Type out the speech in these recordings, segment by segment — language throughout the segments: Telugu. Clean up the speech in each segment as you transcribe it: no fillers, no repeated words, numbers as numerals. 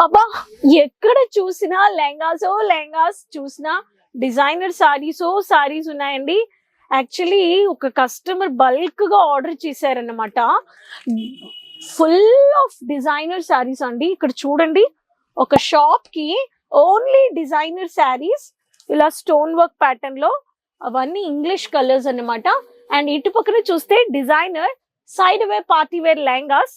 అబ్బా, ఎక్కడ చూసినా లెహంగాస్ చూసినా డిజైనర్ సారీస్ ఉన్నాయండి. యాక్చువల్లీ ఒక కస్టమర్ బల్క్ గా ఆర్డర్ చేశారన్నమాట. ఫుల్ ఆఫ్ డిజైనర్ సారీస్ అండి. ఇక్కడ చూడండి, ఒక షాప్ కి ఓన్లీ డిజైనర్ సారీస్ ఇలా స్టోన్ వర్క్ ప్యాటర్న్ లో, అవన్నీ ఇంగ్లీష్ కలర్స్ అన్నమాట. అండ్ ఇటు పక్కన చూస్తే designer side wear party wear lehengas.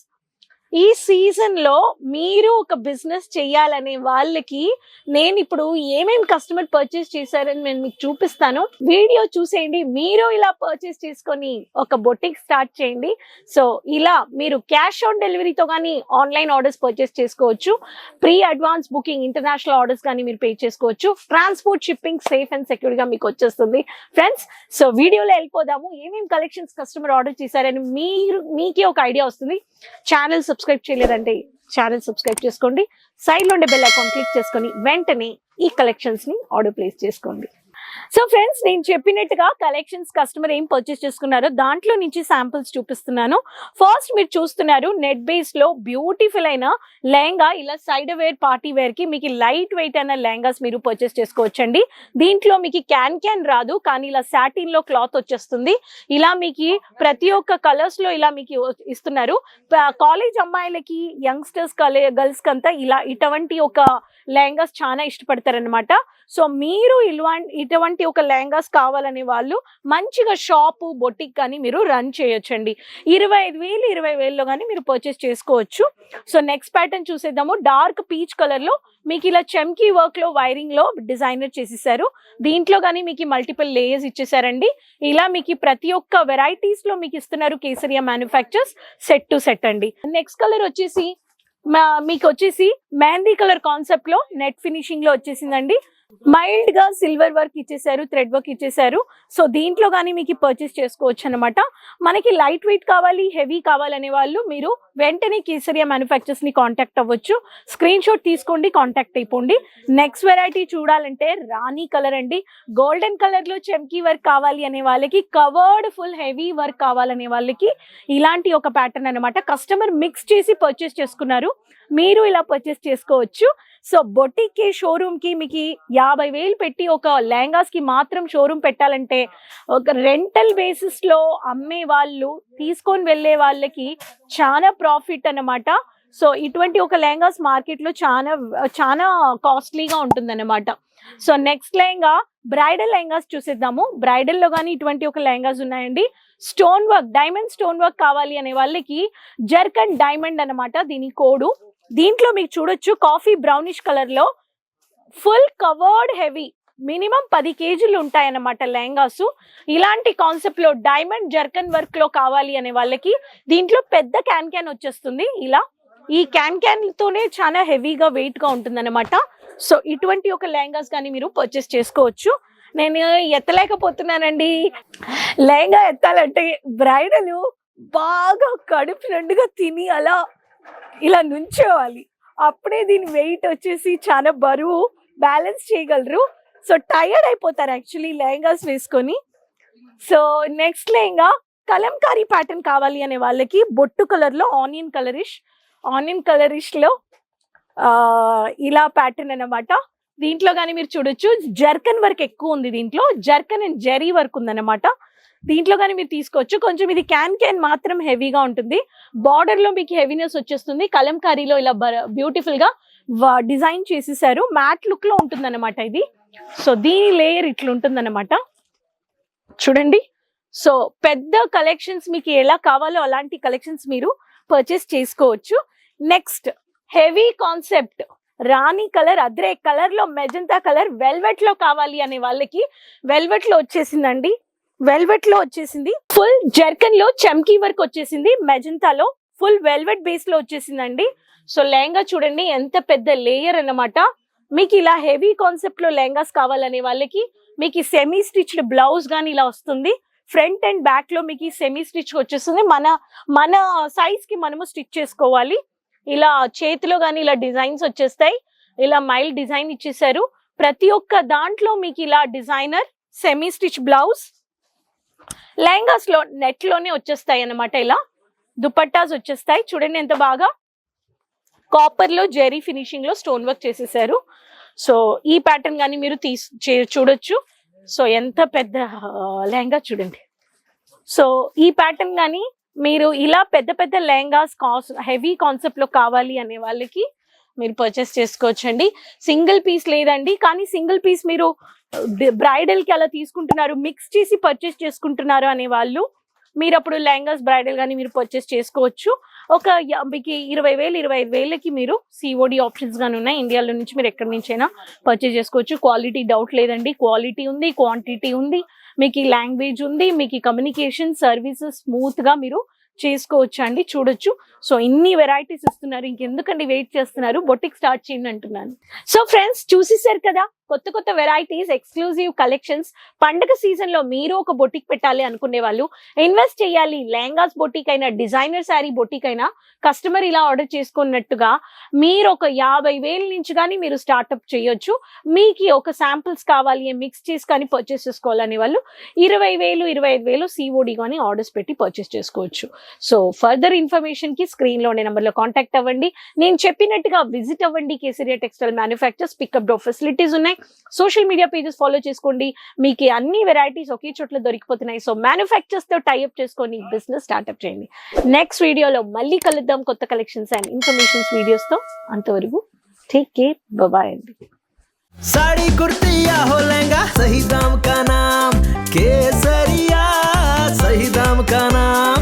ఈ సీజన్ లో మీరు ఒక బిజినెస్ చెయ్యాలనే వాళ్ళకి నేను ఇప్పుడు ఏమేమి కస్టమర్ పర్చేస్ చేశారని నేను మీకు చూపిస్తాను. వీడియో చూసేయండి. మీరు ఇలా పర్చేస్ చేసుకొని ఒక బొటిక్ స్టార్ట్ చేయండి. సో ఇలా మీరు క్యాష్ ఆన్ డెలివరీతో కానీ ఆన్లైన్ ఆర్డర్స్ పర్చేస్ చేసుకోవచ్చు. Pre advance booking international orders కానీ మీరు పే చేసుకోవచ్చు. Transport shipping safe and secure గా మీకు వచ్చేస్తుంది ఫ్రెండ్స్. సో వీడియోలో వెళ్ళిపోదాము. ఏమేమి కలెక్షన్స్ కస్టమర్ ఆర్డర్ చేశారని మీకే ఒక ఐడియా వస్తుంది. ఛానల్ సబ్స్క్రైబ్ చేయలేదంటే ఛానల్ సబ్స్క్రైబ్ చేసుకోండి. సైడ్ లో ఉండే బెల్ ఐకాన్ క్లిక్ చేసుకొని వెంటనే ఈ కలెక్షన్స్ ని ఆర్డర్ ప్లేస్ చేసుకోండి. సో ఫ్రెండ్స్, నేను చెప్పినట్టుగా కలెక్షన్స్ కస్టమర్ ఏం పర్చేస్ చేసుకున్నారో దాంట్లో నుంచి శాంపిల్స్ చూపిస్తున్నాను. ఫస్ట్ మీరు చూస్తున్నారు నెట్ బేస్ లో బ్యూటిఫుల్ అయిన లెహంగా. ఇలా సైడ్ వేర్ పార్టీ వేర్ కి మీకు లైట్ వెయిట్ అయిన లెహంగాస్ మీరు పర్చేస్ చేసుకోవచ్చండి. దీంట్లో మీకు క్యాన్ రాదు, కానీ ఇలా సాటిన్ లో క్లాత్ వచ్చేస్తుంది. ఇలా మీకు ప్రతి ఒక్క కలర్స్ లో ఇలా మీకు ఇస్తున్నారు. కాలేజ్ అమ్మాయిలకి, యంగ్స్టర్స్ గర్ల్స్ కంతా ఇలా ఇటువంటి ఒక లెహంగాస్ చాలా ఇష్టపడతారనమాట. సో మీరు ఇటువంటి ఒక లెహంగాస్ కావాలనే వాళ్ళు మంచిగా షాపు బొటిక్ కానీ మీరు రన్ చేయొచ్చండి. 25,000 20,000లో కానీ మీరు పర్చేస్ చేసుకోవచ్చు. సో నెక్స్ట్ ప్యాటర్న్ చూసేద్దాము. డార్క్ పీచ్ కలర్ లో మీకు ఇలా చెమ్కీ వర్క్ లో వైరింగ్ లో డిజైనర్ చేసేసారు. దీంట్లో కానీ మీకు మల్టిపుల్ లేయర్స్ ఇచ్చేసారండి. ఇలా మీకు ప్రతి ఒక్క వెరైటీస్ లో మీకు ఇస్తున్నారు Kesariya manufactures set to set అండి. నెక్స్ట్ కలర్ వచ్చేసి మీకు వచ్చేసి మెహందీ కలర్ కాన్సెప్ట్ లో నెట్ ఫినిషింగ్ లో వచ్చేసిందండి. మైల్డ్ గా సిల్వర్ వర్క్ ఇచ్చేసారు, థ్రెడ్ వర్క్ ఇచ్చేసారు. సో దీంట్లో కానీ మీకు పర్చేస్ చేసుకోవచ్చు అనమాట. మనకి లైట్ వెయిట్ కావాలి, హెవీ కావాలనే వాళ్ళు మీరు వెంటనే కేసరియా మ్యానుఫ్యాక్చర్స్ ని కాంటాక్ట్ అవ్వచ్చు. స్క్రీన్ షాట్ తీసుకోండి, కాంటాక్ట్ అయిపోండి. నెక్స్ట్ వెరైటీ చూడాలంటే రాణి కలర్ అండి. గోల్డెన్ కలర్ లో చెమ్కీ వర్క్ కావాలి అనే వాళ్ళకి, కవర్డ్ ఫుల్ హెవీ వర్క్ కావాలనే వాళ్ళకి ఇలాంటి ఒక ప్యాటర్న్ అనమాట. కస్టమర్ మిక్స్ చేసి పర్చేస్ చేసుకున్నారు, మీరు ఇలా పర్చేస్ చేసుకోవచ్చు. సో బొటిక్ కి, షోరూమ్ కి మీకు 50,000 పెట్టి ఒక లెహంగాస్ కి మాత్రం షోరూమ్ పెట్టాలంటే, ఒక రెంటల్ బేసిస్ లో అమ్మే వాళ్ళు తీసుకొని వెళ్ళే వాళ్ళకి చాలా ప్రాఫిట్ అన్నమాట. సో ఇటువంటి ఒక లెహంగాస్ మార్కెట్ లో చాలా కాస్ట్లీగా ఉంటుంది అనమాట. So next lehenga bridal lehengas చూసేద్దాము. బ్రైడల్ లో కానీ ఇటువంటి ఒక లెహంగాస్ ఉన్నాయండి. Stone work, diamond stone work కావాలి అనే వాళ్ళకి జర్కన్ డైమండ్ అనమాట దీని కోడు. దీంట్లో మీకు చూడొచ్చు కాఫీ బ్రౌనిష్ కలర్ లో ఫుల్ కవర్డ్ హెవీ, మినిమం 10 కేజీలు ఉంటాయన్నమాట లెహంగాస్. ఇలాంటి కాన్సెప్ట్ లో డైమండ్ జర్కన్ వర్క్ లో కావాలి అనే వాళ్ళకి దీంట్లో పెద్ద క్యాన్ వచ్చేస్తుంది. ఇలా ఈ క్యాన్ తోనే చాలా హెవీగా వెయిట్ గా ఉంటుంది అనమాట. సో ఇటువంటి ఒక లెహంగాస్ కానీ మీరు పర్చేస్ చేసుకోవచ్చు. నేను ఎత్తలేకపోతున్నానండి. లెహంగా ఎత్తాలంటే బ్రైడల్ బాగా కడుపు నిండుగా తిని అలా ఇలా నుంచోవాలి. అప్పుడే దీని వెయిట్ వచ్చేసి చాలా బరువు బ్యాలెన్స్ చేయగలరు. సో టైర్డ్ అయిపోతారు యాక్చువల్లీ లెహంగాస్ వేసుకొని. So next lehenga Kalamkari pattern కావాలి అనే వాళ్ళకి బొట్టు కలర్ లో ఆనియన్ కలరిష్ లో ఇలా ప్యాటర్న్ అన్నమాట. దీంట్లో కానీ మీరు చూడొచ్చు జర్కన్ వర్క్ ఎక్కువ ఉంది. దీంట్లో జర్కన్ అండ్ జెరీ వర్క్ ఉందన్నమాట. దీంట్లో కానీ మీరు తీసుకోవచ్చు. కొంచెం ఇది క్యాన్ మాత్రం హెవీగా ఉంటుంది. బార్డర్ లో మీకు హెవీనెస్ వచ్చేస్తుంది. కలంకారీలో ఇలా బ్యూటిఫుల్ గా డిజైన్ చేసేసారు. మ్యాట్ లుక్ లో ఉంటుంది అనమాట ఇది. సో దీని లేయర్ ఇట్లా ఉంటుంది అనమాట, చూడండి. సో పెద్ద కలెక్షన్స్ మీకు ఎలా కావాలో అలాంటి కలెక్షన్స్ మీరు పర్చేస్ చేసుకోవచ్చు. నెక్స్ట్ హెవీ కాన్సెప్ట్ రాణి కలర్, అద్రే కలర్ లో మెజంతా కలర్ వెల్వెట్ లో కావాలి అనే వాళ్ళకి వెల్వెట్ లో వచ్చేసిందండి. వెల్వెట్ లో వచ్చేసింది. ఫుల్ జర్కన్ లో చమ్కీ వర్క్ వచ్చేసింది. మెజంతాలో ఫుల్ వెల్వెట్ బేస్ లో వచ్చేసిందండి. సో లెహంగా చూడండి ఎంత పెద్ద లేయర్ అన్నమాట. మీకు ఇలా హెవీ కాన్సెప్ట్ లో లెహంగాస్ కావాలనే వాళ్ళకి మీకు సెమీ స్టిచ్డ్ బ్లౌజ్ గానీ ఇలా వస్తుంది. ఫ్రంట్ అండ్ బ్యాక్ లో మీకు సెమీ స్టిచ్ వచ్చేస్తుంది. మన సైజ్ కి మనము స్టిచ్ చేసుకోవాలి. ఇలా చేతిలో కానీ ఇలా డిజైన్స్ వచ్చేస్తాయి. ఇలా మైల్ డిజైన్ ఇచ్చేసారు. ప్రతి ఒక్క దాంట్లో మీకు ఇలా designer semi stitch blouse. Lehengas లో నెట్ లోనే వచ్చేస్తాయి అన్నమాట. ఇలా దుపట్టాస్ వచ్చేస్తాయి. చూడండి ఎంత బాగా కాపర్ లో జెరీ ఫినిషింగ్ లో స్టోన్ వర్క్ చేసేసారు. సో ఈ ప్యాటర్న్ కానీ మీరు చూడొచ్చు. సో ఎంత పెద్ద లెహంగా చూడండి. సో ఈ ప్యాటర్న్ కానీ మీరు ఇలా పెద్ద పెద్ద లెహంగాస్ హెవీ కాన్సెప్ట్ లో కావాలి అనే వాళ్ళకి మీరు పర్చేస్ చేసుకోవచ్చండి. సింగిల్ పీస్ లేదండి, కానీ సింగిల్ పీస్ మీరు బ్రైడల్ కి అలా తీసుకుంటున్నారు, మిక్స్ చేసి పర్చేస్ చేసుకుంటున్నారు అనే వాళ్ళు మీరు అప్పుడు లెహంగాస్ బ్రైడల్ గానీ మీరు పర్చేస్ చేసుకోవచ్చు. మీకు 20,000 25,000కి మీరు సిఓడి ఆప్షన్స్ గానీ ఉన్నాయి. ఇండియాలో నుంచి మీరు ఎక్కడి నుంచైనా పర్చేస్ చేసుకోవచ్చు. క్వాలిటీ డౌట్ లేదండి, క్వాలిటీ ఉంది, క్వాంటిటీ ఉంది, మీకు ఈ లాంగ్వేజ్ ఉంది, మీకు ఈ కమ్యూనికేషన్ సర్వీసెస్ స్మూత్ గా మీరు చేసుకోవచ్చు అండి. చూడొచ్చు. సో ఇన్ని వెరైటీస్ ఇస్తున్నారు, ఇంకెందుకండి వెయిట్ చేస్తున్నారు, బొటిక్ స్టార్ట్ చేయండి అంటున్నాను. సో ఫ్రెండ్స్ చూసేసారు కదా కొత్త కొత్త వెరైటీస్, ఎక్స్క్లూజివ్ కలెక్షన్స్. పండుగ సీజన్ లో మీరు ఒక బొటిక్ పెట్టాలి అనుకునే వాళ్ళు, ఇన్వెస్ట్ చేయాలి, లెహంగాస్ బొటిక్ అయినా డిజైనర్ శారీ బొటిక్ అయినా, కస్టమర్ ఇలా ఆర్డర్ చేసుకున్నట్టుగా మీరు ఒక 50,000 నుంచి కానీ మీరు స్టార్ట్అప్ చేయొచ్చు. మీకు ఒక శాంపిల్స్ కావాలి, మిక్స్ చేసి కానీ పర్చేస్ చేసుకోవాలనే వాళ్ళు 20,000 25,000 సిఓడి కానీ ఆర్డర్స్ పెట్టి పర్చేస్ చేసుకోవచ్చు. సో ఫర్దర్ ఇన్ఫర్మేషన్ కి స్క్రీన్ లో ఉండే నెంబర్ లో కాంటాక్ట్ అవ్వండి. నేను చెప్పినట్టుగా విజిట్ అవ్వండి. Kesariya textile manufactures, pickup drop facilities ఉన్నాయి. సోషల్ మీడియా పేజెస్ ఫాలో చేసుకోండి, మీకు అన్ని వెరైటీస్ ఒకే చోట్ల దొరికిపోతున్నాయి. సో మ్యానుఫ్యాక్చర్స్ తో టైఅప్ చేసుకొని బిజినెస్ స్టార్ట్అప్ చేయండి. నెక్స్ట్ వీడియోలో మళ్ళీ కలుద్దాం కొత్త కలెక్షన్స్ అండ్ ఇన్ఫర్మేషన్స్ వీడియోస్ తో. అంతవరకు టేక్ కేర్, బాయ్ అండి. साड़ी कुर्ती या हो लहंगा, सही दाम का नाम केसरिया, सही दाम का नाम।